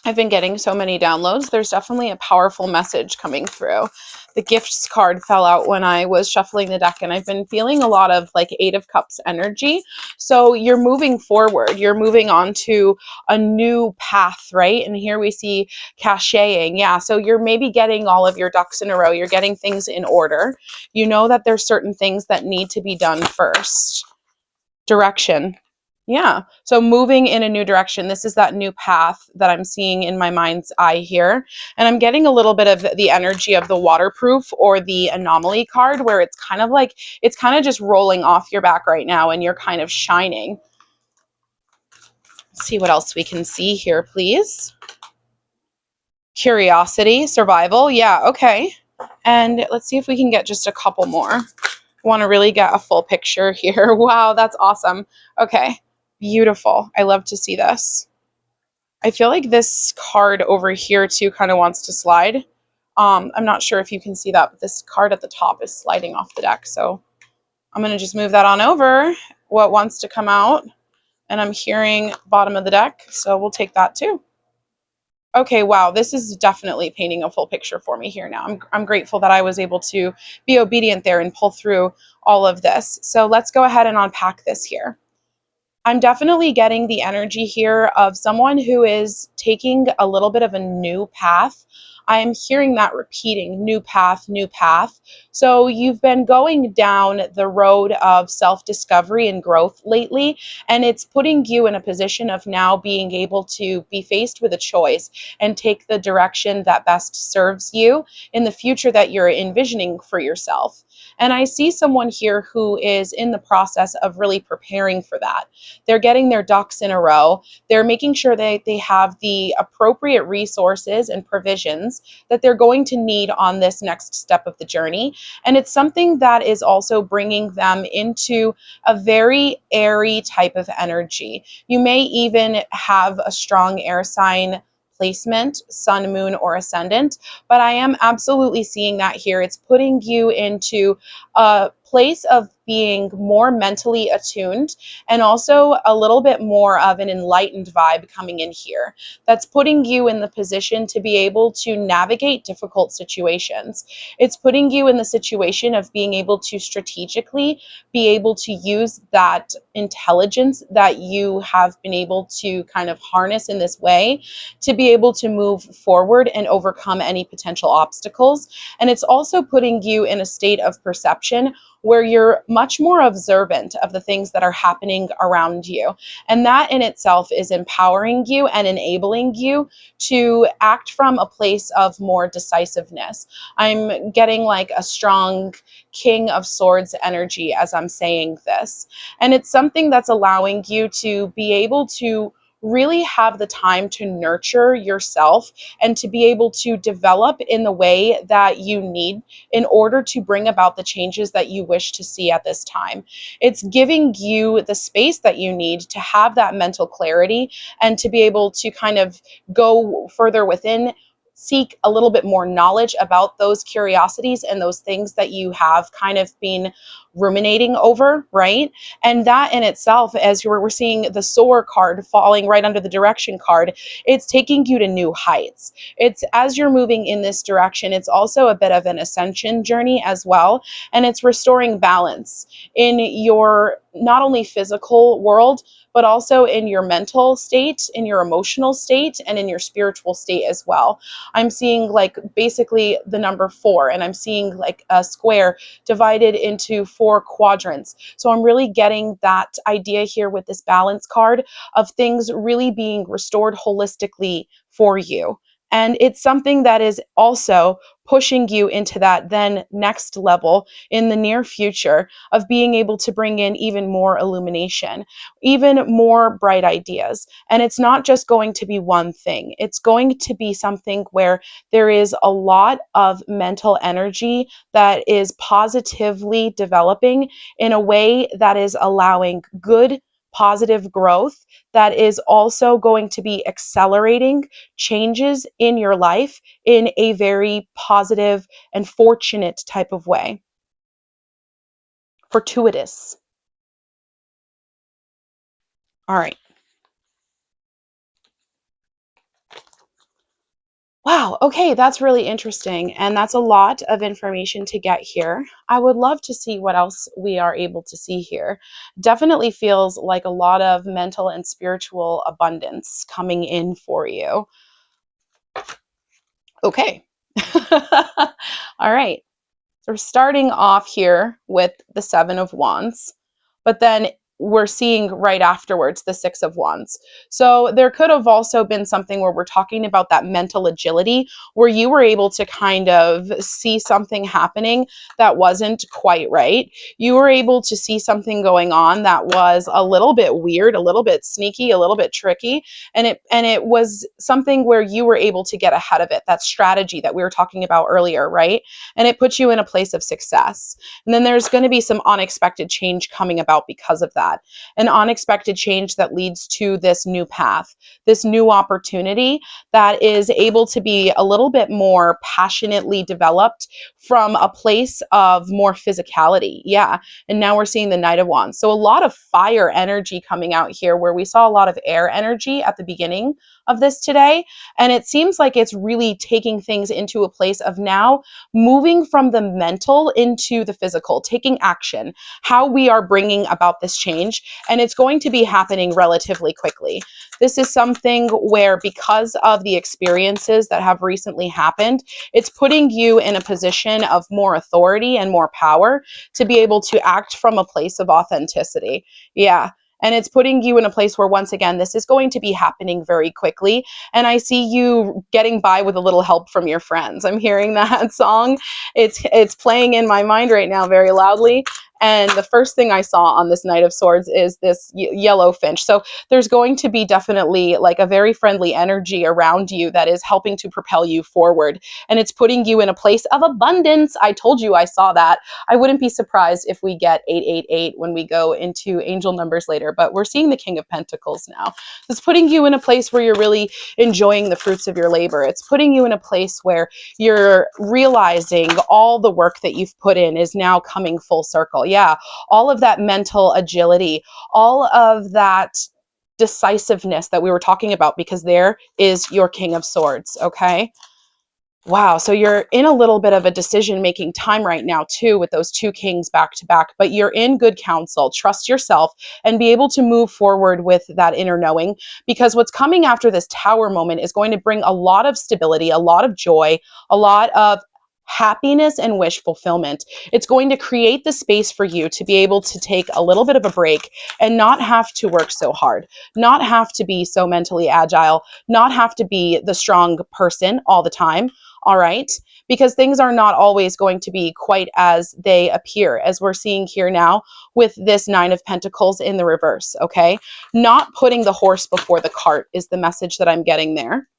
I've been getting so many downloads. There's definitely a powerful message coming through. The gifts card fell out when I was shuffling the deck, and I've been feeling a lot of like Eight of Cups energy. So you're moving forward. You're moving on to a new path, right? And here we see caching. Yeah, so you're maybe getting all of your ducks in a row. You're getting things in order. You know that there's certain things that need to be done first. Direction. Yeah. So moving in a new direction. This is that new path that I'm seeing in my mind's eye here. And I'm getting a little bit of the energy of the waterproof or the anomaly card, where it's kind of like, it's kind of just rolling off your back right now and you're kind of shining. Let's see what else we can see here, please. Curiosity, survival. Yeah. Okay. And let's see if we can get just a couple more. I want to really get a full picture here. Wow, that's awesome. Okay. Beautiful. I love to see this. I feel like this card over here too kind of wants to slide. I'm not sure if you can see that, but this card at the top is sliding off the deck. So I'm going to just move that on over. What wants to come out? And I'm hearing bottom of the deck. So we'll take that too. Okay, wow, this is definitely painting a full picture for me here now. I'm grateful that I was able to be obedient there and pull through all of this. So let's go ahead and unpack this here. I'm definitely getting the energy here of someone who is taking a little bit of a new path. I'm hearing that repeating, new path, new path. So you've been going down the road of self-discovery and growth lately, and it's putting you in a position of now being able to be faced with a choice and take the direction that best serves you in the future that you're envisioning for yourself. And I see someone here who is in the process of really preparing for that. They're getting their ducks in a row. They're making sure that they have the appropriate resources and provisions that they're going to need on this next step of the journey. And it's something that is also bringing them into a very airy type of energy. You may even have a strong air sign placement, sun, moon, or ascendant, but I am absolutely seeing that here. It's putting you into a place of being more mentally attuned and also a little bit more of an enlightened vibe coming in here. That's putting you in the position to be able to navigate difficult situations. It's putting you in the situation of being able to strategically be able to use that intelligence that you have been able to kind of harness in this way to be able to move forward and overcome any potential obstacles. And it's also putting you in a state of perception where you're much more observant of the things that are happening around you. And that in itself is empowering you and enabling you to act from a place of more decisiveness. I'm getting like a strong King of Swords energy as I'm saying this. And it's something that's allowing you to be able to really have the time to nurture yourself and to be able to develop in the way that you need in order to bring about the changes that you wish to see at this time. It's giving you the space that you need to have that mental clarity and to be able to kind of go further within, seek a little bit more knowledge about those curiosities and those things that you have kind of been ruminating over, right? And that in itself, as we're seeing the soar card falling right under the direction card, it's taking you to new heights. It's as you're moving in this direction, it's also a bit of an ascension journey as well. And it's restoring balance in your not only physical world, but also in your mental state, in your emotional state, and in your spiritual state as well. I'm seeing like basically the number 4, and I'm seeing like a square divided into 4 quadrants. So I'm really getting that idea here with this balance card of things really being restored holistically for you. And it's something that is also pushing you into that then next level in the near future of being able to bring in even more illumination, even more bright ideas. And it's not just going to be one thing. It's going to be something where there is a lot of mental energy that is positively developing in a way that is allowing good, positive growth that is also going to be accelerating changes in your life in a very positive and fortunate type of way. Fortuitous. All right. Wow, okay, that's really interesting. And that's a lot of information to get here. I would love to see what else we are able to see here. Definitely feels like a lot of mental and spiritual abundance coming in for you. Okay. All right. So we're starting off here with the Seven of Wands, but then we're seeing right afterwards the Six of Wands. So there could have also been something where we're talking about that mental agility, where you were able to kind of see something happening that wasn't quite right. You were able to see something going on that was a little bit weird, a little bit sneaky, a little bit tricky, and it was something where you were able to get ahead of it. That strategy that we were talking about earlier, right? And it puts you in a place of success. And then there's going to be some unexpected change coming about because of that. An unexpected change that leads to this new path, this new opportunity that is able to be a little bit more passionately developed from a place of more physicality. Yeah. And now we're seeing the Knight of Wands. So a lot of fire energy coming out here, where we saw a lot of air energy at the beginning of this today. And it seems like it's really taking things into a place of now moving from the mental into the physical, taking action, how we are bringing about this change. And it's going to be happening relatively quickly. This is something where, because of the experiences that have recently happened, it's putting you in a position of more authority and more power to be able to act from a place of authenticity. Yeah. And it's putting you in a place where, once again, this is going to be happening very quickly. And I see you getting by with a little help from your friends. I'm hearing that song. It's playing in my mind right now very loudly. And the first thing I saw on this Knight of Swords is this yellow finch. So there's going to be definitely like a very friendly energy around you that is helping to propel you forward. And it's putting you in a place of abundance. I told you I saw that. I wouldn't be surprised if we get 888 when we go into angel numbers later, but we're seeing the King of Pentacles now. It's putting you in a place where you're really enjoying the fruits of your labor. It's putting you in a place where you're realizing all the work that you've put in is now coming full circle. Yeah, all of that mental agility, all of that decisiveness that we were talking about, because there is your King of Swords, okay? Wow, so you're in a little bit of a decision-making time right now too, with those two kings back to back, but you're in good counsel. Trust yourself and be able to move forward with that inner knowing, because what's coming after this Tower moment is going to bring a lot of stability, a lot of joy, a lot of happiness and wish fulfillment. It's going to create the space for you to be able to take a little bit of a break and not have to work so hard, not have to be so mentally agile, not have to be the strong person all the time. All right, because things are not always going to be quite as they appear, as we're seeing here now with this Nine of Pentacles in the reverse. Okay, not putting the horse before the cart is the message that I'm getting there.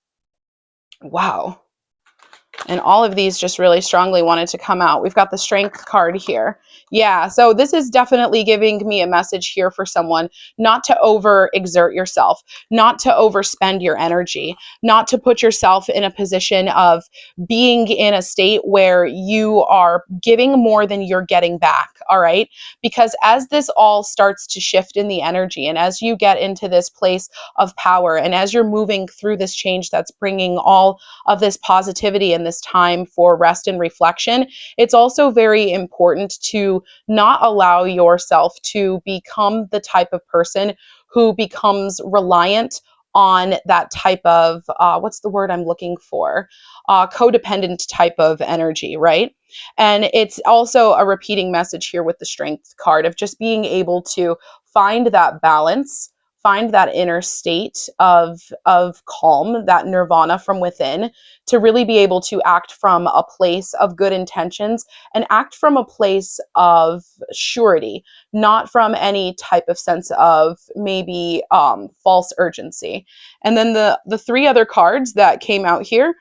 Wow. And all of these just really strongly wanted to come out. We've got the Strength card here. Yeah, so this is definitely giving me a message here for someone not to overexert yourself, not to overspend your energy, not to put yourself in a position of being in a state where you are giving more than you're getting back, all right? Because as this all starts to shift in the energy, and as you get into this place of power, and as you're moving through this change that's bringing all of this positivity and this time for rest and reflection, it's also very important to not allow yourself to become the type of person who becomes reliant on that type of, what's the word I'm looking for? Codependent type of energy, right? And it's also a repeating message here with the Strength card of just being able to find that balance, find that inner state of calm, that nirvana from within, to really be able to act from a place of good intentions and act from a place of surety, not from any type of sense of maybe false urgency. And then the three other cards that came out here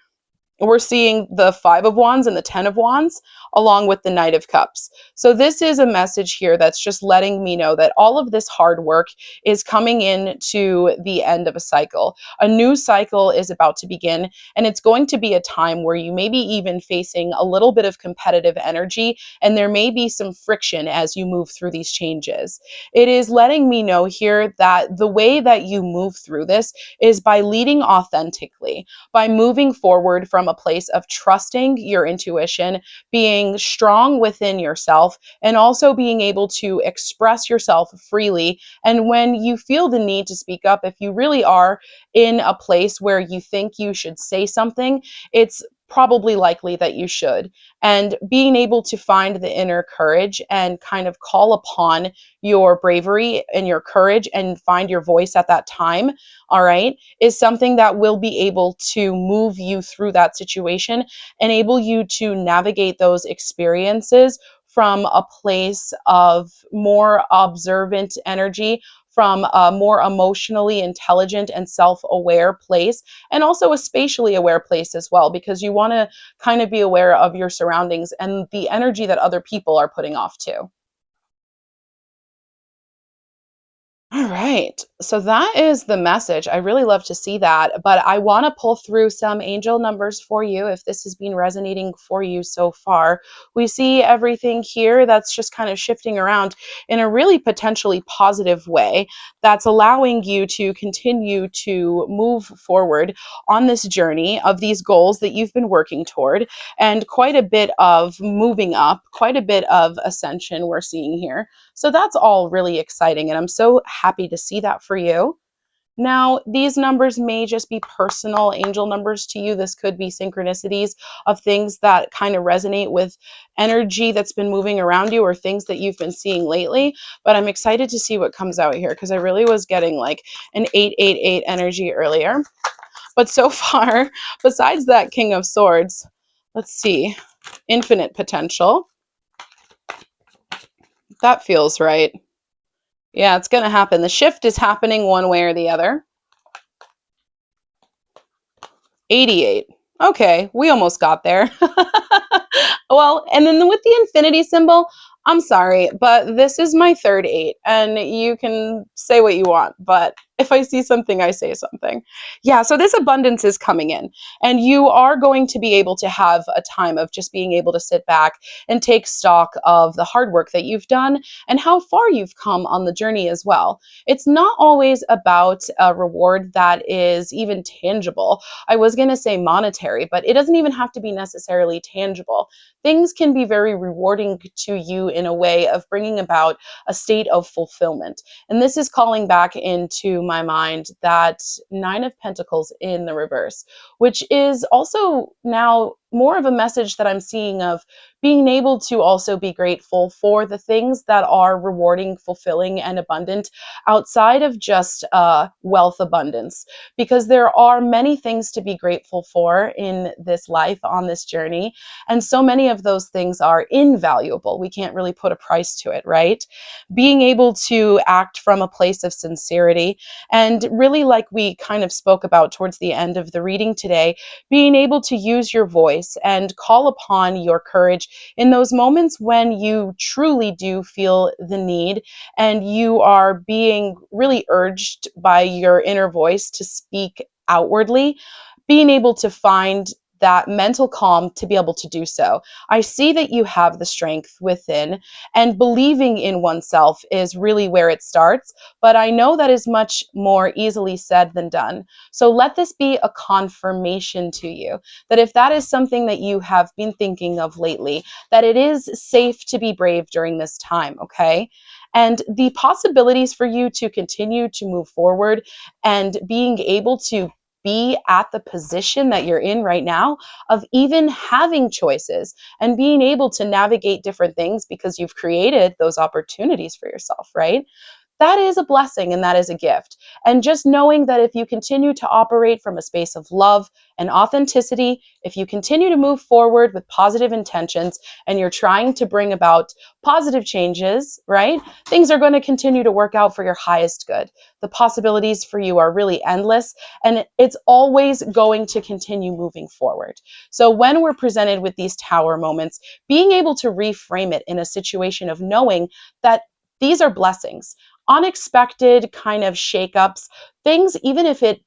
We're seeing the Five of Wands and the Ten of Wands along with the Knight of Cups. So this is a message here that's just letting me know that all of this hard work is coming in to the end of a cycle. A new cycle is about to begin, and it's going to be a time where you may be even facing a little bit of competitive energy, and there may be some friction as you move through these changes. It is letting me know here that the way that you move through this is by leading authentically, by moving forward from a place of trusting your intuition, being strong within yourself, and also being able to express yourself freely. And when you feel the need to speak up, if you really are in a place where you think you should say something, it's probably likely that you should. And being able to find the inner courage and kind of call upon your bravery and your courage and find your voice at that time, all right, is something that will be able to move you through that situation, enable you to navigate those experiences from a place of more observant energy, from a more emotionally intelligent and self aware place, and also a spatially aware place as well, because you want to kind of be aware of your surroundings and the energy that other people are putting off too. All right. So that is the message. I really love to see that. But I want to pull through some angel numbers for you if this has been resonating for you so far. We see everything here that's just kind of shifting around in a really potentially positive way that's allowing you to continue to move forward on this journey of these goals that you've been working toward, and quite a bit of moving up, quite a bit of ascension we're seeing here. So that's all really exciting, and I'm so happy to see that for you. Now, these numbers may just be personal angel numbers to you. This could be synchronicities of things that kind of resonate with energy that's been moving around you or things that you've been seeing lately. But I'm excited to see what comes out here because I really was getting like an 888 energy earlier. But so far, besides that King of Swords, let's see, infinite potential. That feels right. Yeah, it's going to happen. The shift is happening one way or the other. 88. Okay, we almost got there. Well, and then with the infinity symbol, I'm sorry, but this is my third eight, and you can say what you want, but if I see something, I say something. Yeah, so this abundance is coming in, and you are going to be able to have a time of just being able to sit back and take stock of the hard work that you've done and how far you've come on the journey as well. It's not always about a reward that is even tangible. I was going to say monetary, but it doesn't even have to be necessarily tangible. Things can be very rewarding to you in a way of bringing about a state of fulfillment. And this is calling back into my mind that Nine of Pentacles in the reverse, which is also now more of a message that I'm seeing of being able to also be grateful for the things that are rewarding, fulfilling, and abundant outside of just wealth abundance, because there are many things to be grateful for in this life on this journey. And so many of those things are invaluable. We can't really put a price to it, right? Being able to act from a place of sincerity, and really, like we kind of spoke about towards the end of the reading today, being able to use your voice and call upon your courage in those moments when you truly do feel the need and you are being really urged by your inner voice to speak outwardly, being able to find that mental calm to be able to do so. I see that you have the strength within, and believing in oneself is really where it starts. But I know that is much more easily said than done. So let this be a confirmation to you that if that is something that you have been thinking of lately, that it is safe to be brave during this time, okay? And the possibilities for you to continue to move forward and being able to be at the position that you're in right now of even having choices and being able to navigate different things because you've created those opportunities for yourself, right? that is a blessing and that is a gift. And just knowing that if you continue to operate from a space of love and authenticity, if you continue to move forward with positive intentions and you're trying to bring about positive changes, right? Things are going to continue to work out for your highest good. The possibilities for you are really endless, and it's always going to continue moving forward. So when we're presented with these tower moments, being able to reframe it in a situation of knowing that these are blessings, unexpected kind of shakeups, things, even if it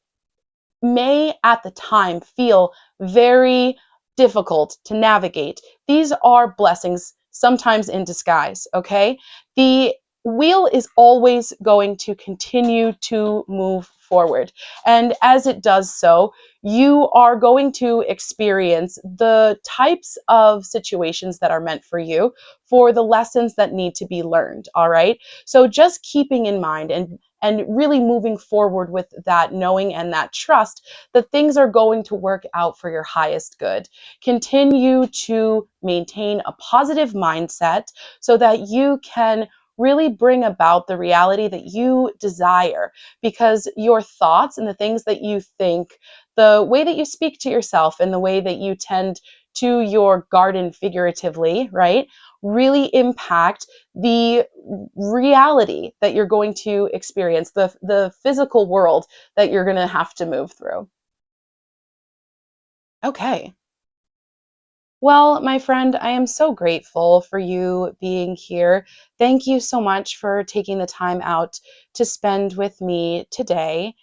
may at the time feel very difficult to navigate, these are blessings, sometimes in disguise, okay? The wheel is always going to continue to move forward. And as it does so, you are going to experience the types of situations that are meant for you, for the lessons that need to be learned, all right? So just keeping in mind and really moving forward with that knowing and that trust that things are going to work out for your highest good. Continue to maintain a positive mindset so that you can really bring about the reality that you desire, because your thoughts and the things that you think, the way that you speak to yourself and the way that you tend to your garden figuratively, right, really impact the reality that you're going to experience, the physical world that you're going to have to move through. Okay. Well, my friend, I am so grateful for you being here. Thank you so much for taking the time out to spend with me today.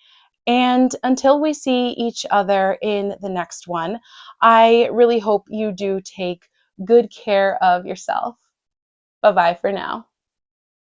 And until we see each other in the next one, I really hope you do take good care of yourself. Bye bye for now.